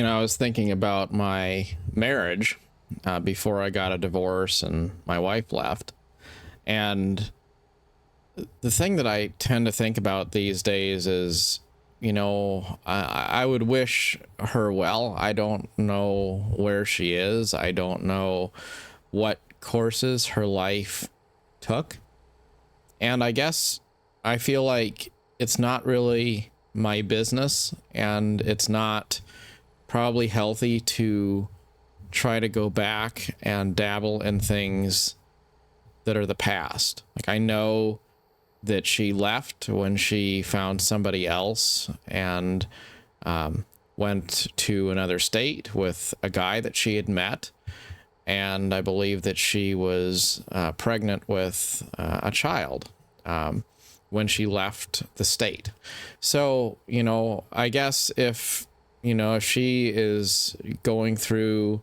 I was thinking about my marriage before I got a divorce and my wife left. And the thing that I tend to think about these days is, I would wish her well. I don't know where she is. I don't know what courses her life took. And I guess I feel like it's not really my business, and it's not probably healthy to try to go back and dabble in things that are the past. Like, I know that she left when she found somebody else and went to another state with a guy that she had met. And I believe that she was pregnant with a child when she left the state. So, I guess if she is going through,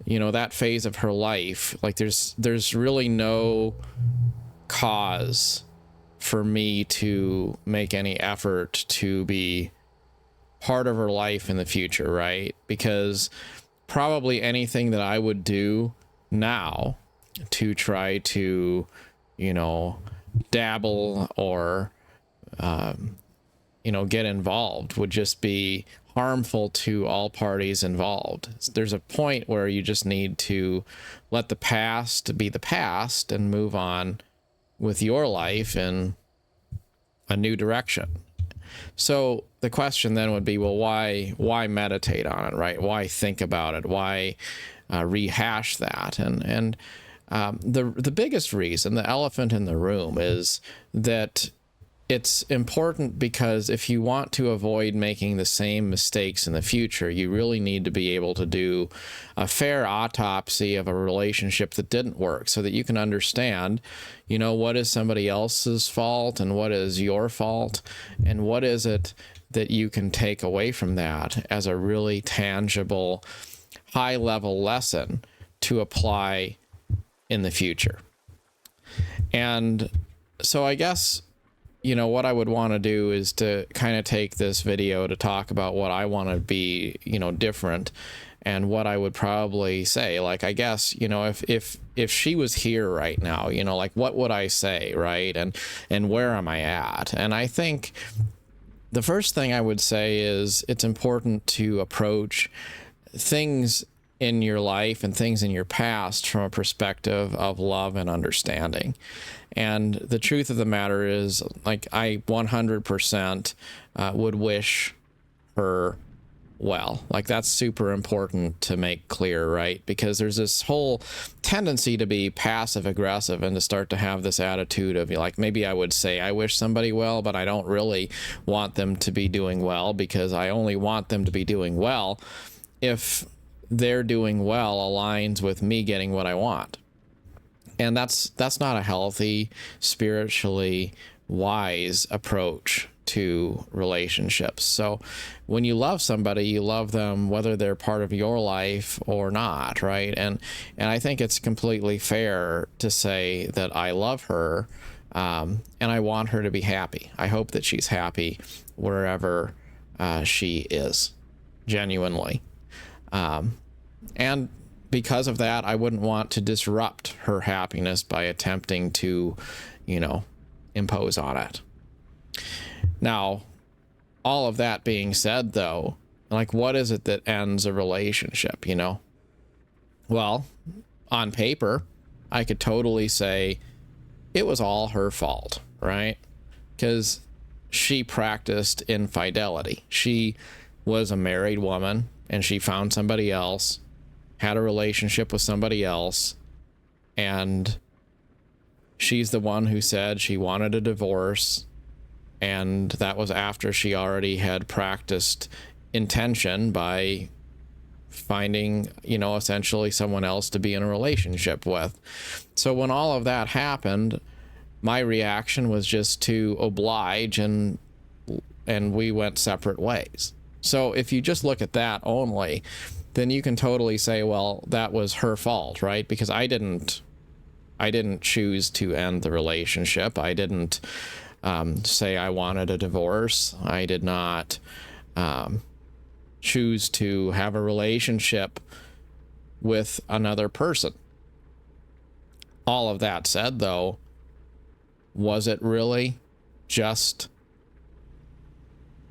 that phase of her life, like there's really no cause for me to make any effort to be part of her life in the future, right? Because probably anything that I would do now to try to, dabble or, get involved would just be harmful to all parties involved. There's a point where you just need to let the past be the past and move on with your life in a new direction. So the question then would be, well, why meditate on it, right? Why think about it? Why rehash that? And the biggest reason, the elephant in the room, is that it's important because if you want to avoid making the same mistakes in the future, you really need to be able to do a fair autopsy of a relationship that didn't work so that you can understand, what is somebody else's fault and what is your fault, and what is it that you can take away from that as a really tangible, high-level lesson to apply in the future. And so I guess what I would want to do is to kind of take this video to talk about what I want to be, different, and what I would probably say. Like, I guess, if she was here right now, like, what would I say, right? And where am I at? And I think the first thing I would say is it's important to approach things in your life and things in your past from a perspective of love and understanding. And the truth of the matter is, like, I 100% would wish her well. Like, that's super important to make clear, right? Because there's this whole tendency to be passive aggressive and to start to have this attitude of, like, maybe I would say I wish somebody well, but I don't really want them to be doing well, because I only want them to be doing well if they're doing well aligns with me getting what I want. And that's not a healthy, spiritually wise approach to relationships. So when you love somebody, you love them whether they're part of your life or not, right? And I think it's completely fair to say that I love her, and I want her to be happy. I hope that she's happy wherever she is, genuinely. And because of that, I wouldn't want to disrupt her happiness by attempting to, impose on it. Now, all of that being said, though, like, what is it that ends a relationship, Well, on paper, I could totally say it was all her fault, right? Because she practiced infidelity. She was a married woman and she found somebody else, had a relationship with somebody else, and she's the one who said she wanted a divorce, and that was after she already had practiced intention by finding, essentially someone else to be in a relationship with. So when all of that happened, my reaction was just to oblige, and we went separate ways. So if you just look at that only, then you can totally say, well, that was her fault, right? Because I didn't choose to end the relationship. I didn't say I wanted a divorce. I did not choose to have a relationship with another person. All of that said, though, was it really just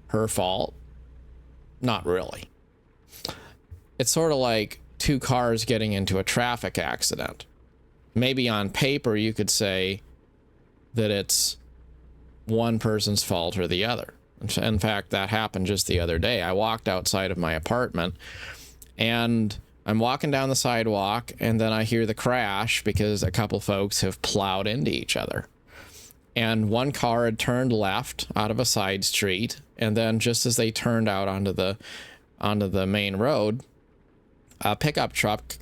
her fault? Not really. It's sort of like two cars getting into a traffic accident. Maybe on paper you could say that it's one person's fault or the other. In fact, that happened just the other day. I walked outside of my apartment and I'm walking down the sidewalk, and then I hear the crash because a couple folks have plowed into each other. And one car had turned left out of a side street, and then just as they turned out onto the main road, a pickup truck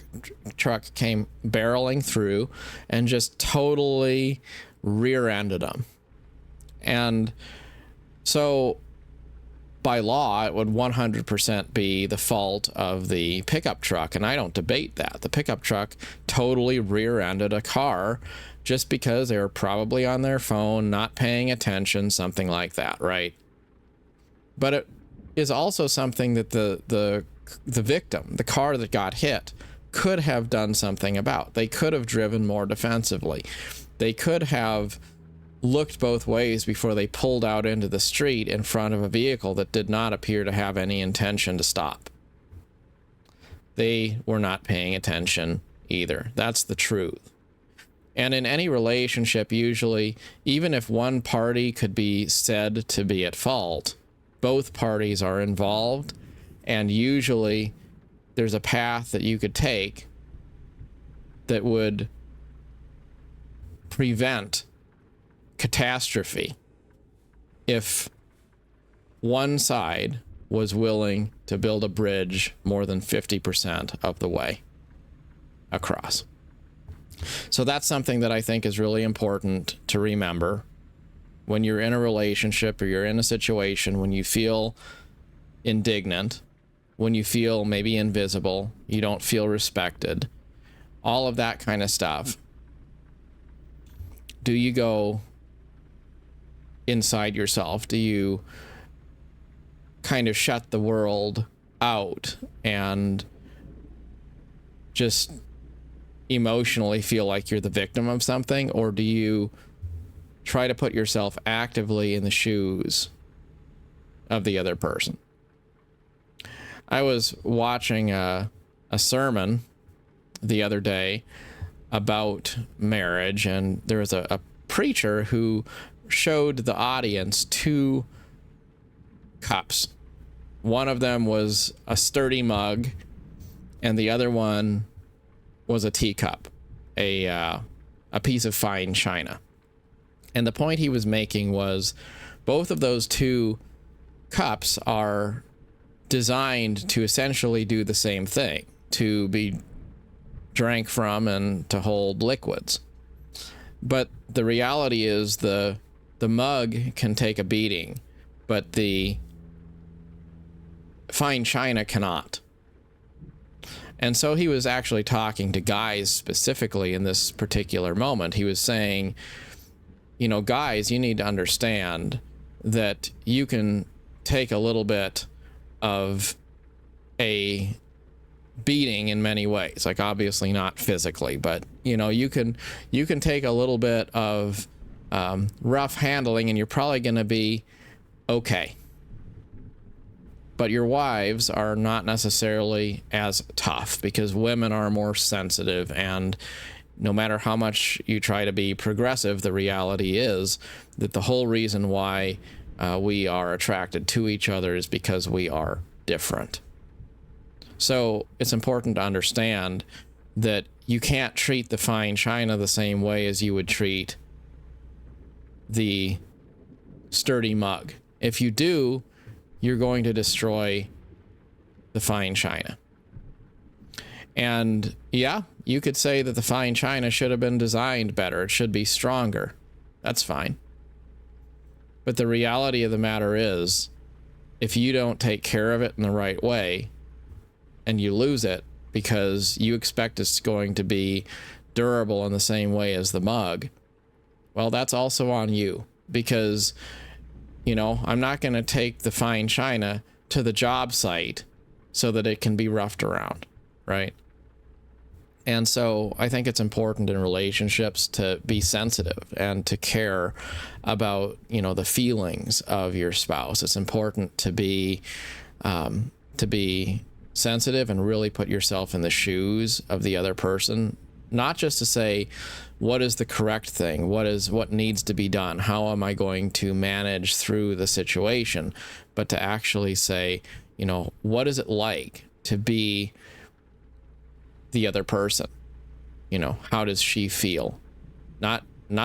came barreling through and just totally rear-ended them. And so by law, it would 100% be the fault of the pickup truck, and I don't debate that. The pickup truck totally rear-ended a car just because they were probably on their phone, not paying attention, something like that, right? But it is also something that the victim, the car that got hit, could have done something about. They could have driven more defensively. They could have looked both ways before they pulled out into the street in front of a vehicle that did not appear to have any intention to stop. They were not paying attention either. That's the truth. And in any relationship, usually, even if one party could be said to be at fault, both parties are involved, and usually there's a path that you could take that would prevent catastrophe if one side was willing to build a bridge more than 50% of the way across. So that's something that I think is really important to remember when you're in a relationship or you're in a situation when you feel indignant, when you feel maybe invisible, you don't feel respected, all of that kind of stuff. Do you go inside yourself? Do you kind of shut the world out and just emotionally feel like you're the victim of something? Or do you try to put yourself actively in the shoes of the other person? I was watching a sermon the other day about marriage, and there was a preacher who showed the audience two cups. One of them was a sturdy mug, and the other one was a teacup, a piece of fine china. And the point he was making was both of those two cups are designed to essentially do the same thing, to be drank from and to hold liquids. But the reality is the mug can take a beating, but the fine china cannot. And so he was actually talking to guys specifically in this particular moment. He was saying, you know, guys, you need to understand that you can take a little bit of a beating in many ways, like obviously not physically, but you know, you can take a little bit of rough handling and you're probably going to be okay. But your wives are not necessarily as tough because women are more sensitive, and no matter how much you try to be progressive, the reality is that the whole reason why we are attracted to each other is because we are different. So it's important to understand that you can't treat the fine china the same way as you would treat the sturdy mug. If you do, you're going to destroy the fine china. And yeah, you could say that the fine china should have been designed better. It should be stronger. That's fine. But the reality of the matter is, if you don't take care of it in the right way and you lose it because you expect it's going to be durable in the same way as the mug, well, that's also on you. Because, you know, I'm not going to take the fine china to the job site so that it can be roughed around, right? And so I think it's important in relationships to be sensitive and to care about, the feelings of your spouse. It's important to be sensitive and really put yourself in the shoes of the other person, not just to say, what is the correct thing? What needs to be done? How am I going to manage through the situation? But to actually say, what is it like to be the other person? How does she feel? Not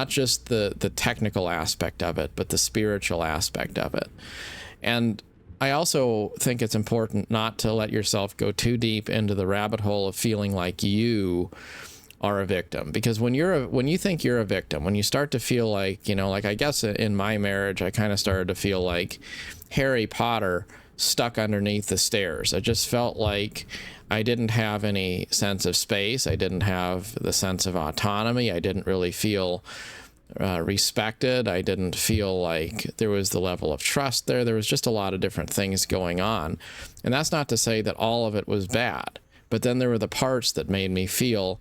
just the technical aspect of it, but the spiritual aspect of it. And I also think it's important not to let yourself go too deep into the rabbit hole of feeling like you are a victim, because when you think you're a victim, when you start to feel like, like I guess in my marriage, I kind of started to feel like Harry Potter stuck underneath the stairs. I just felt like I didn't have any sense of space. I didn't have the sense of autonomy. I didn't really feel respected. I didn't feel like there was the level of trust there. There was just a lot of different things going on. And that's not to say that all of it was bad, but then there were the parts that made me feel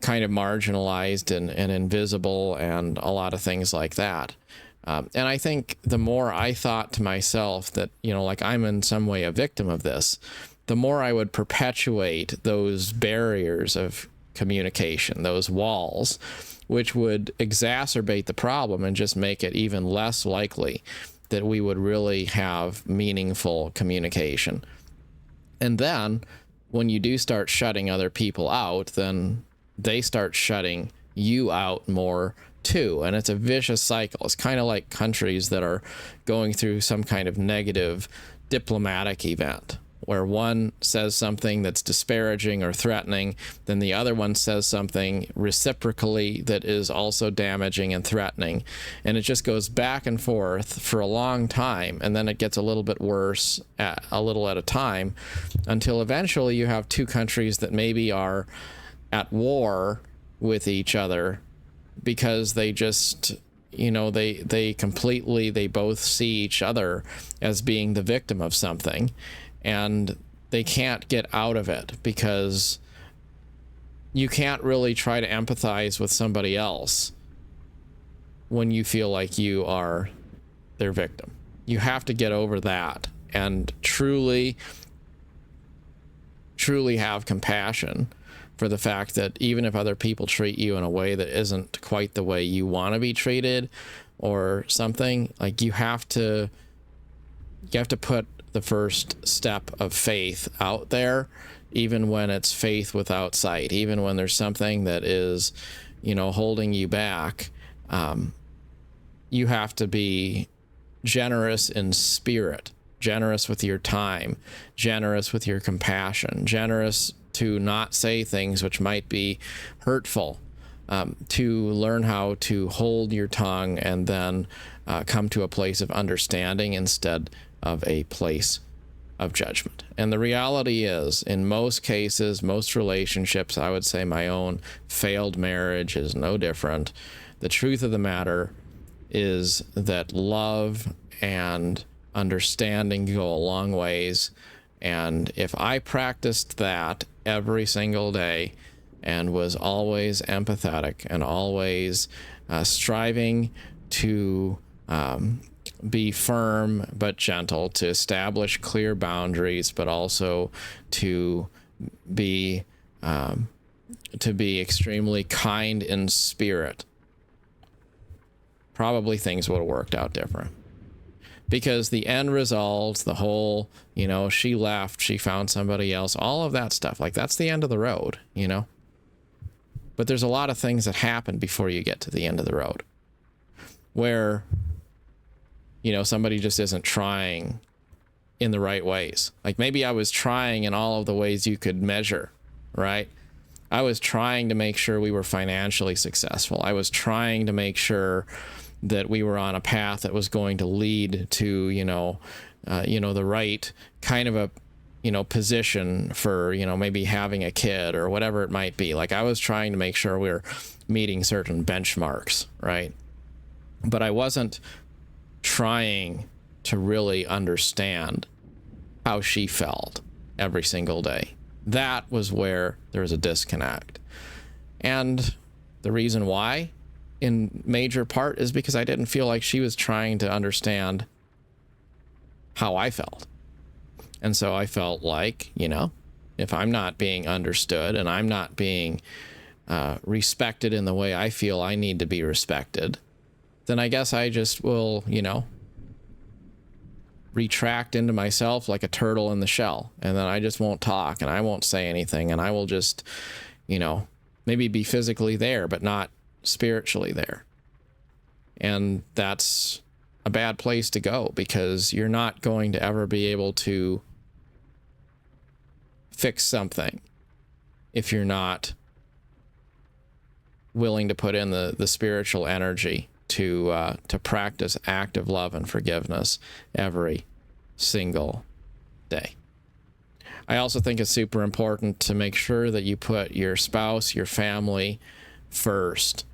kind of marginalized and invisible and a lot of things like that. And I think the more I thought to myself that, like I'm in some way a victim of this, the more I would perpetuate those barriers of communication, those walls, which would exacerbate the problem and just make it even less likely that we would really have meaningful communication. And then when you do start shutting other people out, then they start shutting you out more too. And it's a vicious cycle. It's kind of like countries that are going through some kind of negative diplomatic event, where one says something that's disparaging or threatening, then the other one says something reciprocally that is also damaging and threatening. And it just goes back and forth for a long time. And then it gets a little bit worse a little at a time, until eventually you have two countries that maybe are at war with each other because they just, they both see each other as being the victim of something. And they can't get out of it, because you can't really try to empathize with somebody else when you feel like you are their victim. You have to get over that and truly have compassion for the fact that even if other people treat you in a way that isn't quite the way you want to be treated or something, like you have to put the first step of faith out there, even when it's faith without sight, even when there's something that is, holding you back. You have to be generous in spirit, generous with your time, generous with your compassion, generous to not say things which might be hurtful, to learn how to hold your tongue and then come to a place of understanding instead of a place of judgment. And the reality is, in most cases, most relationships, I would say my own failed marriage is no different. The truth of the matter is that love and understanding go a long ways. And if I practiced that every single day and was always empathetic and always striving to be firm but gentle, to establish clear boundaries, but also to be extremely kind in spirit, probably things would have worked out different. Because the end result, the whole, she left, she found somebody else, all of that stuff, like that's the end of the road, But there's a lot of things that happen before you get to the end of the road, where somebody just isn't trying in the right ways. Like maybe I was trying in all of the ways you could measure, right? I was trying to make sure we were financially successful. I was trying to make sure that we were on a path that was going to lead to, the right kind of a, position for, maybe having a kid or whatever it might be. Like I was trying to make sure we were meeting certain benchmarks, right? But I wasn't trying to really understand how she felt every single day. That was where there was a disconnect. And the reason why, in major part, is because I didn't feel like she was trying to understand how I felt. And so I felt like, if I'm not being understood and I'm not being respected in the way I feel I need to be respected, then I guess I just will, retract into myself like a turtle in the shell. And then I just won't talk and I won't say anything. And I will just, maybe be physically there, but not spiritually there. And that's a bad place to go, because you're not going to ever be able to fix something if you're not willing to put in the spiritual energy to practice active love and forgiveness every single day. I also think it's super important to make sure that you put your spouse, your family first.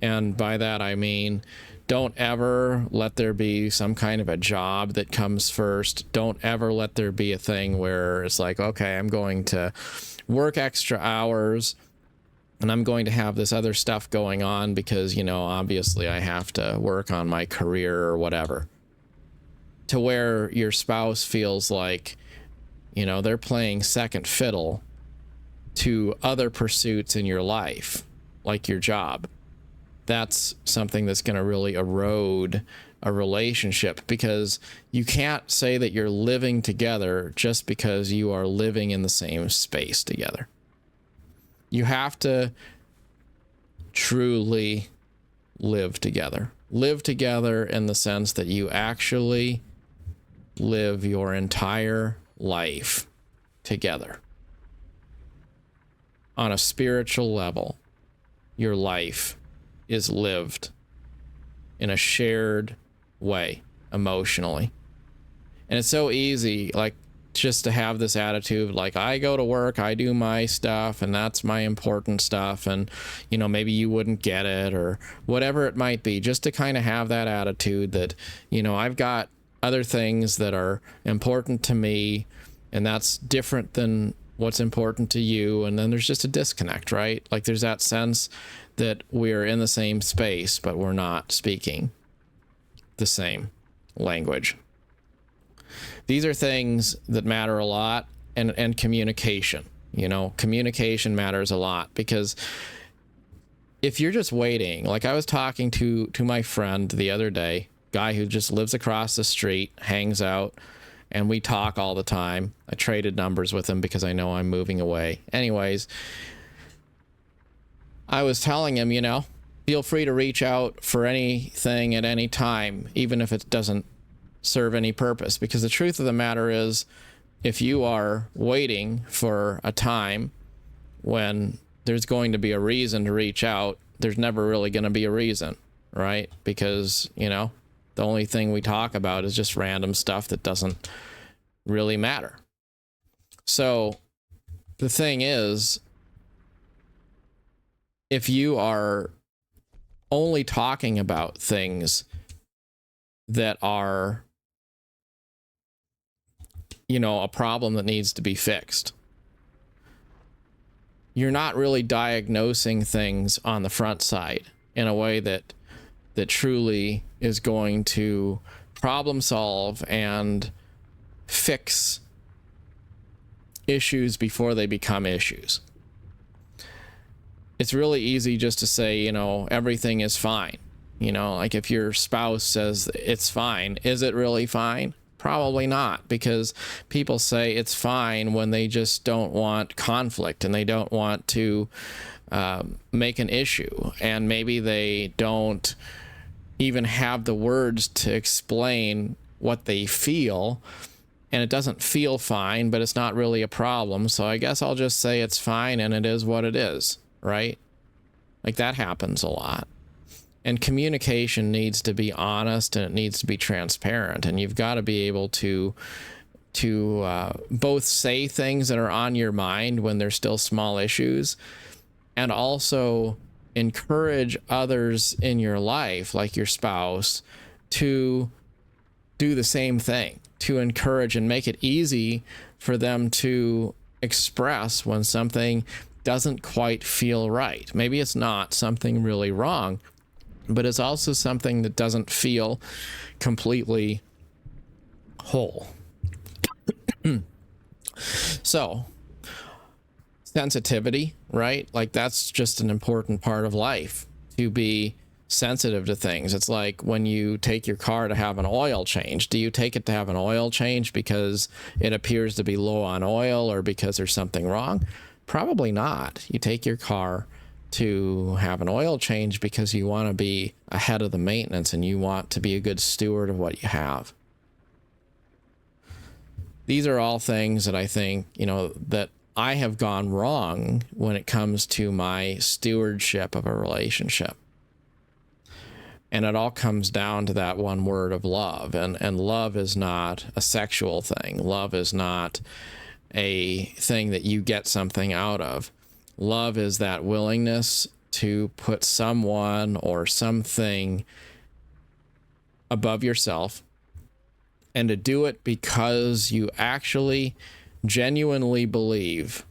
And by that, I mean, don't ever let there be some kind of a job that comes first. Don't ever let there be a thing where it's like, okay, I'm going to work extra hours and I'm going to have this other stuff going on because, obviously I have to work on my career or whatever. To where your spouse feels like, they're playing second fiddle to other pursuits in your life, like your job. That's something that's going to really erode a relationship, because you can't say that you're living together just because you are living in the same space together. You have to truly live together. Live together in the sense that you actually live your entire life together. On a spiritual level, your life is lived in a shared way emotionally. And it's so easy, like, just to have this attitude, like, I go to work, I do my stuff, and that's my important stuff, and maybe you wouldn't get it, or whatever it might be, just to kind of have that attitude that I've got other things that are important to me, and that's different than what's important to you. And then there's just a disconnect, right? Like, there's that sense that we're in the same space, but we're not speaking the same language. These are things that matter a lot, and communication. Communication matters a lot, because if you're just waiting, like I was talking to my friend the other day, guy who just lives across the street, hangs out, and we talk all the time. I traded numbers with him because I know I'm moving away. Anyways, I was telling him, feel free to reach out for anything at any time, even if it doesn't serve any purpose. Because the truth of the matter is, if you are waiting for a time when there's going to be a reason to reach out, there's never really going to be a reason, right? Because, the only thing we talk about is just random stuff that doesn't really matter. So the thing is, if you are only talking about things that are, a problem that needs to be fixed, you're not really diagnosing things on the front side in a way that truly is going to problem solve and fix issues before they become issues. It's really easy just to say, everything is fine. Like, if your spouse says it's fine, is it really fine? Probably not, because people say it's fine when they just don't want conflict and they don't want to make an issue, and maybe they don't even have the words to explain what they feel, and it doesn't feel fine, but it's not really a problem, so I guess I'll just say it's fine and it is what it is, right? Like, that happens a lot. And communication needs to be honest, and it needs to be transparent, and you've got to be able to both say things that are on your mind when they're still small issues, and also encourage others in your life, like your spouse, to do the same thing. to encourage and make it easy for them to express when something doesn't quite feel right. Maybe it's not something really wrong, but it's also something that doesn't feel completely whole. So, sensitivity, right? Like, that's just an important part of life, to be sensitive to things. It's like when you take your car to have an oil change. Do you take it to have an oil change because it appears to be low on oil or because there's something wrong? Probably not. You take your car to have an oil change because you want to be ahead of the maintenance and you want to be a good steward of what you have. These are all things that I think, that I have gone wrong when it comes to my stewardship of a relationship. And it all comes down to that one word of love. And love is not a sexual thing. Love is not a thing that you get something out of. Love is that willingness to put someone or something above yourself, and to do it because you actually genuinely believe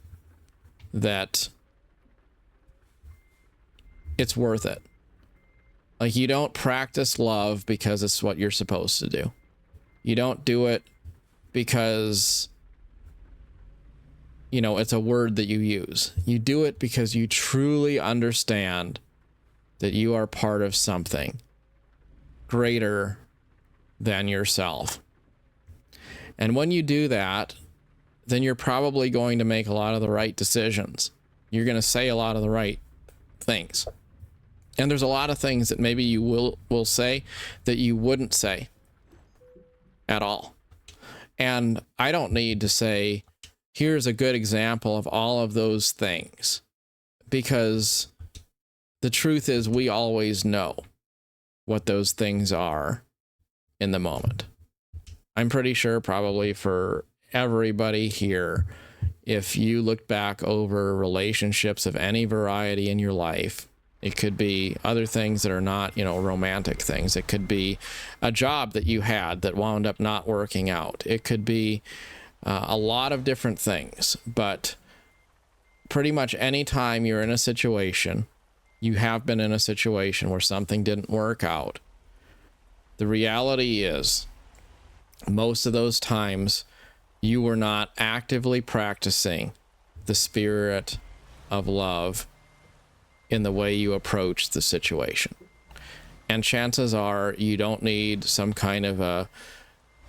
that it's worth it. Like, you don't practice love because it's what you're supposed to do. You don't do it because, it's a word that you use. You do it because you truly understand that you are part of something greater than yourself. And when you do that, then you're probably going to make a lot of the right decisions. You're going to say a lot of the right things. And there's a lot of things that maybe you will say that you wouldn't say at all. And I don't need to say, here's a good example of all of those things, because the truth is we always know what those things are in the moment. I'm pretty sure probably for everybody here, if you look back over relationships of any variety in your life, it could be other things that are not, romantic things. It could be a job that you had that wound up not working out. It could be a lot of different things. But pretty much any time you're in a situation, you have been in a situation where something didn't work out, the reality is most of those times you were not actively practicing the spirit of love in the way you approach the situation. And chances are you don't need some kind of a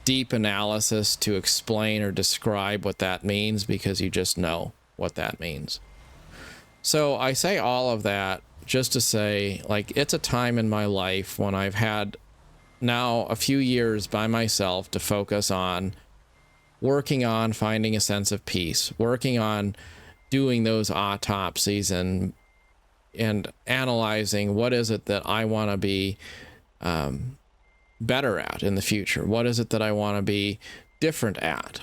deep analysis to explain or describe what that means, because you just know what that means. So I say all of that just to say, like, it's a time in my life when I've had now a few years by myself to focus on working on finding a sense of peace, working on doing those autopsies and analyzing what is it that I want to be better at in the future. What is it that I want to be different at?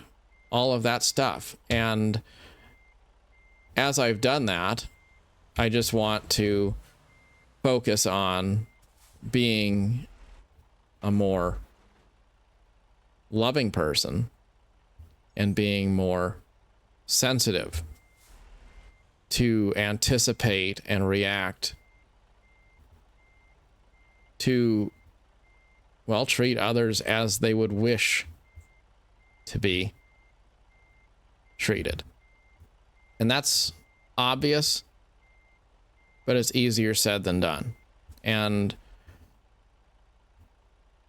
All of that stuff. And as I've done that, I just want to focus on being a more loving person and being more sensitive to anticipate and react to, well, treat others as they would wish to be treated. And that's obvious, but it's easier said than done. And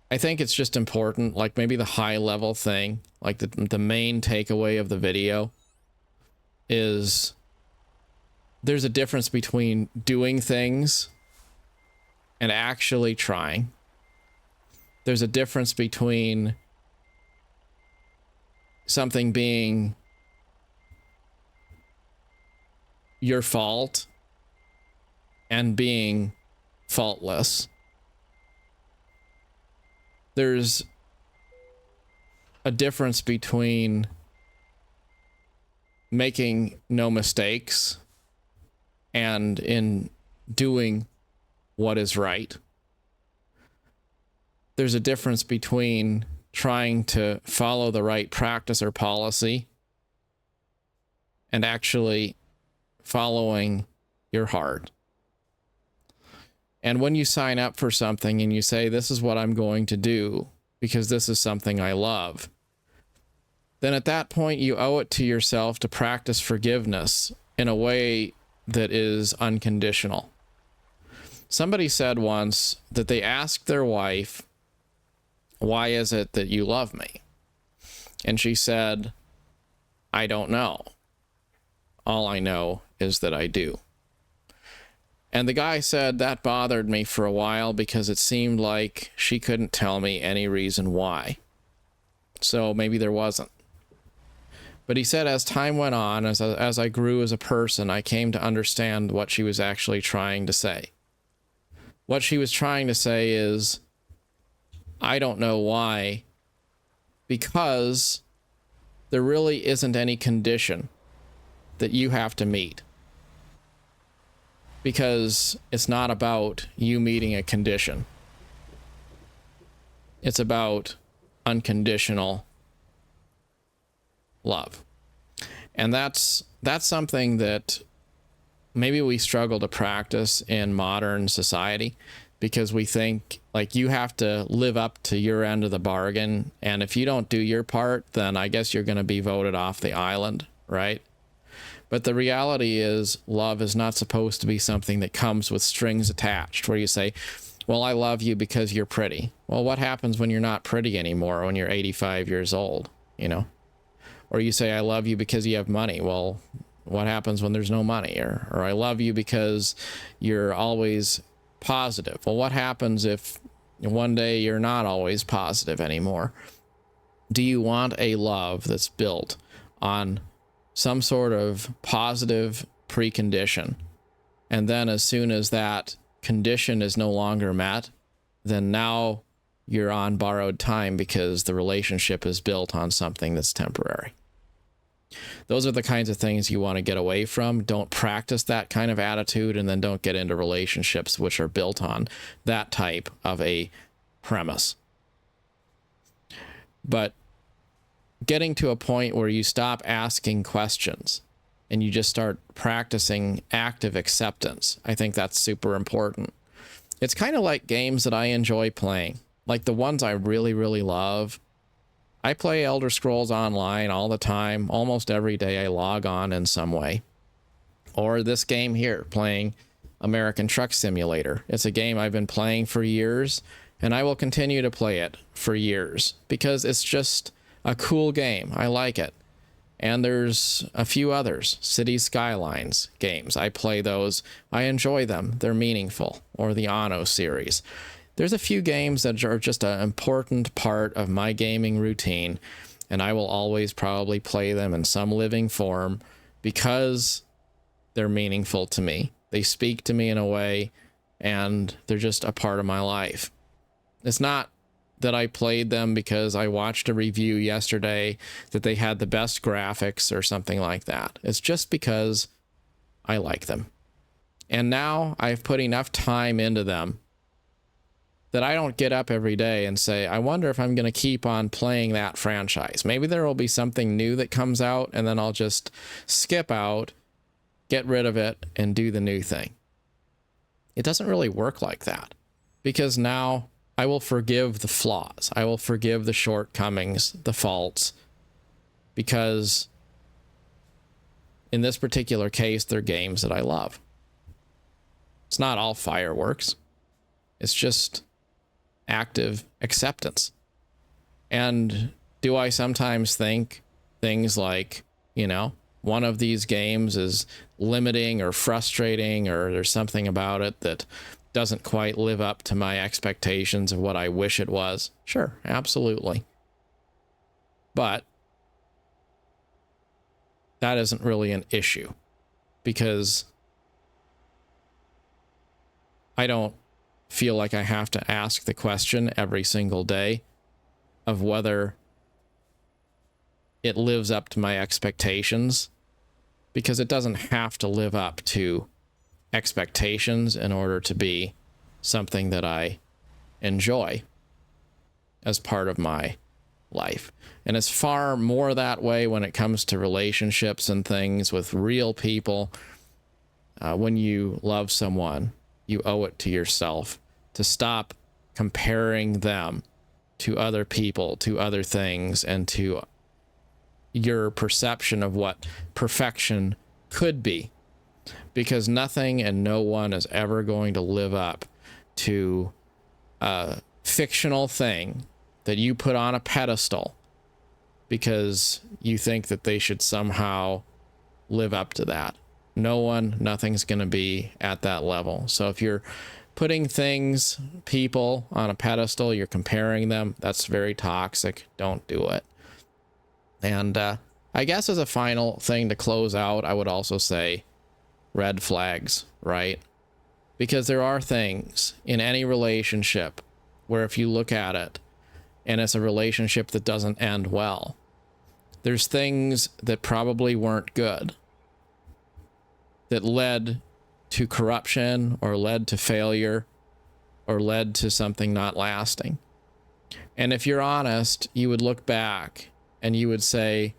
I think it's just important, like maybe the high level thing, like the main takeaway of the video is there's a difference between doing things and actually trying. There's a difference between something being your fault and being faultless. There's a difference between making no mistakes and in doing what is right. There's a difference between trying to follow the right practice or policy and actually following your heart. And when you sign up for something and you say, this is what I'm going to do because this is something I love, then at that point you owe it to yourself to practice forgiveness in a way that is unconditional. Somebody said once that they asked their wife, why is it that you love me? And she said, I don't know. All I know is that I do. And the guy said, that bothered me for a while because it seemed like she couldn't tell me any reason why. So maybe there wasn't. But he said, as time went on, as I grew as a person, I came to understand what she was actually trying to say. What she was trying to say is, I don't know why, because there really isn't any condition that you have to meet. Because it's not about you meeting a condition. It's about unconditional love. And that's something that maybe we struggle to practice in modern society, because we think like you have to live up to your end of the bargain, and if you don't do your part, then I guess you're going to be voted off the island, right? But the reality is, love is not supposed to be something that comes with strings attached, where you say, well, I love you because you're pretty. Well, what happens when you're not pretty anymore, when you're 85 years old, you know? Or you say, I love you because you have money. Well, what happens when there's no money? Or I love you because you're always positive. Well, what happens if one day you're not always positive anymore? Do you want a love that's built on some sort of positive precondition, and then as soon as that condition is no longer met, then now you're on borrowed time because the relationship is built on something that's temporary? Those are the kinds of things you want to get away from. Don't practice that kind of attitude, and then don't get into relationships which are built on that type of a premise. But getting to a point where you stop asking questions and you just start practicing active acceptance, I think that's super important. It's kind of like games that I enjoy playing, like the ones I really, really love. I play Elder Scrolls Online all the time. Almost every day I log on in some way. Or this game here, playing American Truck Simulator. It's a game I've been playing for years, and I will continue to play it for years because it's just a cool game. I like it. And there's a few others, Cities Skylines games. I play those. I enjoy them. They're meaningful. Or the Anno series. There's a few games that are just an important part of my gaming routine, and I will always probably play them in some living form because they're meaningful to me. They speak to me in a way, and they're just a part of my life. It's not that I played them because I watched a review yesterday that they had the best graphics or something like that. It's just because I like them. And now I've put enough time into them that I don't get up every day and say, I wonder if I'm going to keep on playing that franchise. Maybe there will be something new that comes out, and then I'll just skip out, get rid of it, and do the new thing. It doesn't really work like that, because now I will forgive the flaws. I will forgive the shortcomings, the faults, because in this particular case, they're games that I love. It's not all fireworks. It's just active acceptance. And do I sometimes think things like, you know, one of these games is limiting or frustrating, or there's something about it that doesn't quite live up to my expectations of what I wish it was? Sure, absolutely. But that isn't really an issue, because I don't feel like I have to ask the question every single day of whether it lives up to my expectations, because it doesn't have to live up to expectations in order to be something that I enjoy as part of my life. And it's far more that way when it comes to relationships and things with real people. When you love someone, you owe it to yourself to stop comparing them to other people, to other things, and to your perception of what perfection could be. Because nothing and no one is ever going to live up to a fictional thing that you put on a pedestal because you think that they should somehow live up to that. No one, nothing's going to be at that level. So if you're putting things, people on a pedestal, you're comparing them, that's very toxic. Don't do it. And I guess as a final thing to close out, I would also say red flags, right? Because there are things in any relationship where if you look at it and it's a relationship that doesn't end well, there's things that probably weren't good that led to corruption or led to failure or led to something not lasting. And if you're honest, you would look back and you would say,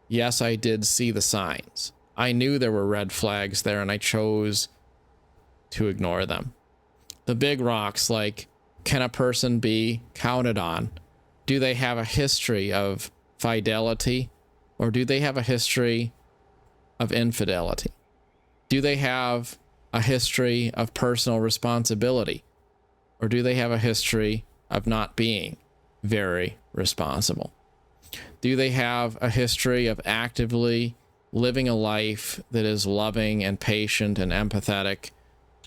yes, I did see the signs. I knew there were red flags there and I chose to ignore them. The big rocks, like, can a person be counted on? Do they have a history of fidelity, or do they have a history of infidelity? Do they have a history of personal responsibility, or do they have a history of not being very responsible? Do they have a history of actively living a life that is loving and patient and empathetic,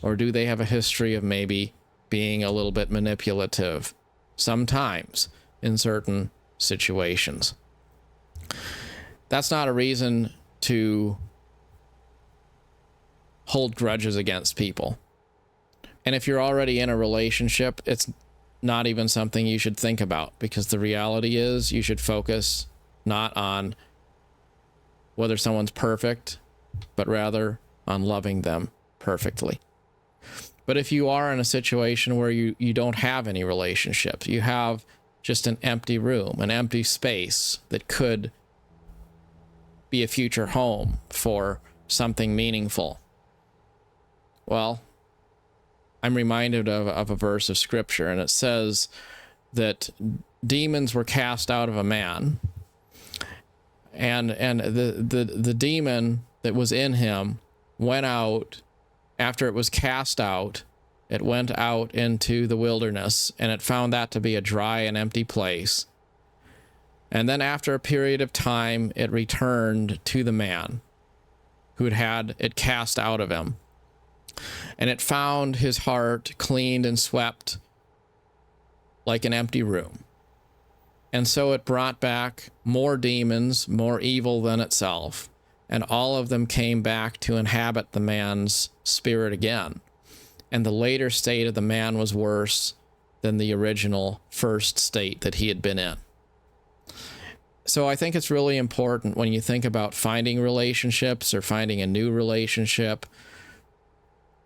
or do they have a history of maybe being a little bit manipulative sometimes in certain situations? That's not a reason to hold grudges against people. And if you're already in a relationship, it's not even something you should think about, because the reality is you should focus not on whether someone's perfect, but rather on loving them perfectly. But if you are in a situation where you don't have any relationships, you have just an empty room, an empty space that could be a future home for something meaningful, well, I'm reminded of a verse of scripture, and it says that demons were cast out of a man, and the demon that was in him went out. After it was cast out, it went out into the wilderness, and it found that to be a dry and empty place. And then after a period of time, it returned to the man who had had it cast out of him. And it found his heart cleaned and swept like an empty room. And so it brought back more demons, more evil than itself. And all of them came back to inhabit the man's spirit again. And the later state of the man was worse than the original first state that he had been in. So I think it's really important when you think about finding relationships or finding a new relationship,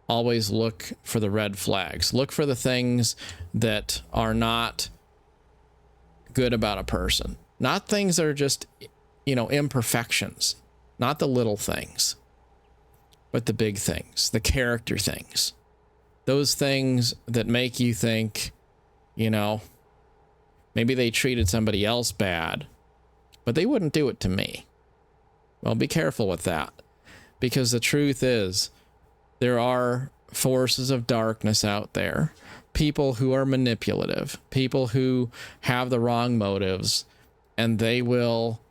always look for the red flags. Look for the things that are not good about a person. Not things that are just, imperfections. Not the little things, but the big things, the character things. Those things that make you think, maybe they treated somebody else bad, but they wouldn't do it to me. Well, be careful with that, because the truth is there are forces of darkness out there, people who are manipulative, people who have the wrong motives, and they will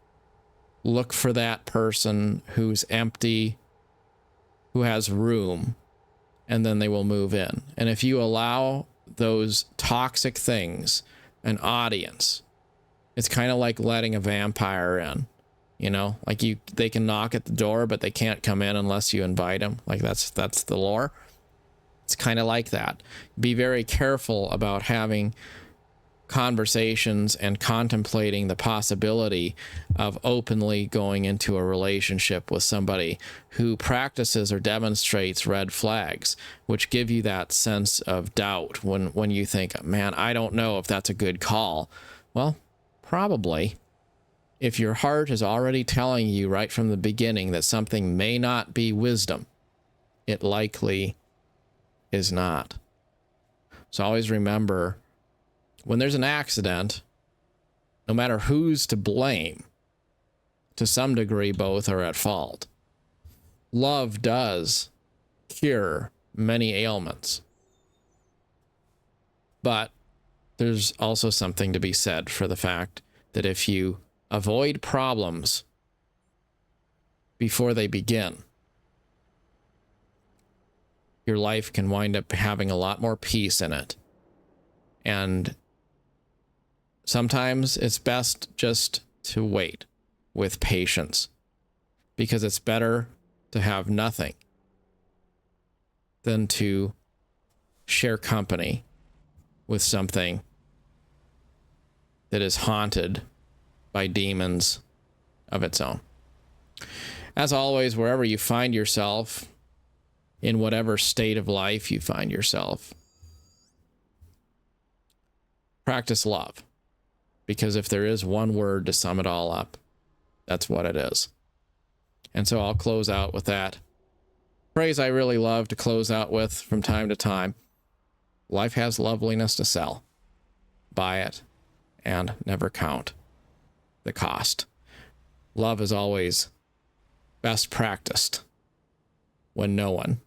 look for that person who's empty, who has room, and then they will move in. And if you allow those toxic things an audience, it's kind of like letting a vampire in, like they can knock at the door, but they can't come in unless you invite them. Like that's the lore. It's kind of like that. Be very careful about having conversations and contemplating the possibility of openly going into a relationship with somebody who practices or demonstrates red flags, which give you that sense of doubt when you think, man, I don't know if that's a good call. Well, Probably. If your heart is already telling you right from the beginning that something may not be wisdom, it likely is not. So always remember, when there's an accident, no matter who's to blame, to some degree, both are at fault. Love does cure many ailments. But there's also something to be said for the fact that if you avoid problems before they begin, your life can wind up having a lot more peace in it. And sometimes it's best just to wait with patience, because it's better to have nothing than to share company with something that is haunted by demons of its own. As always, wherever you find yourself, in whatever state of life you find yourself, practice love. Because if there is one word to sum it all up, that's what it is. And so I'll close out with that phrase I really love to close out with from time to time. Life has loveliness to sell. Buy it and never count the cost. Love is always best practiced when no one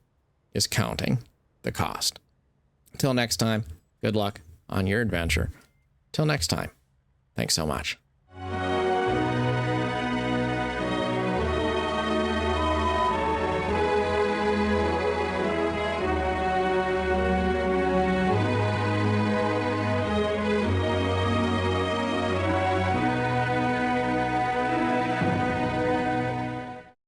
is counting the cost. Until next time, good luck on your adventure. Till next time, thanks so much.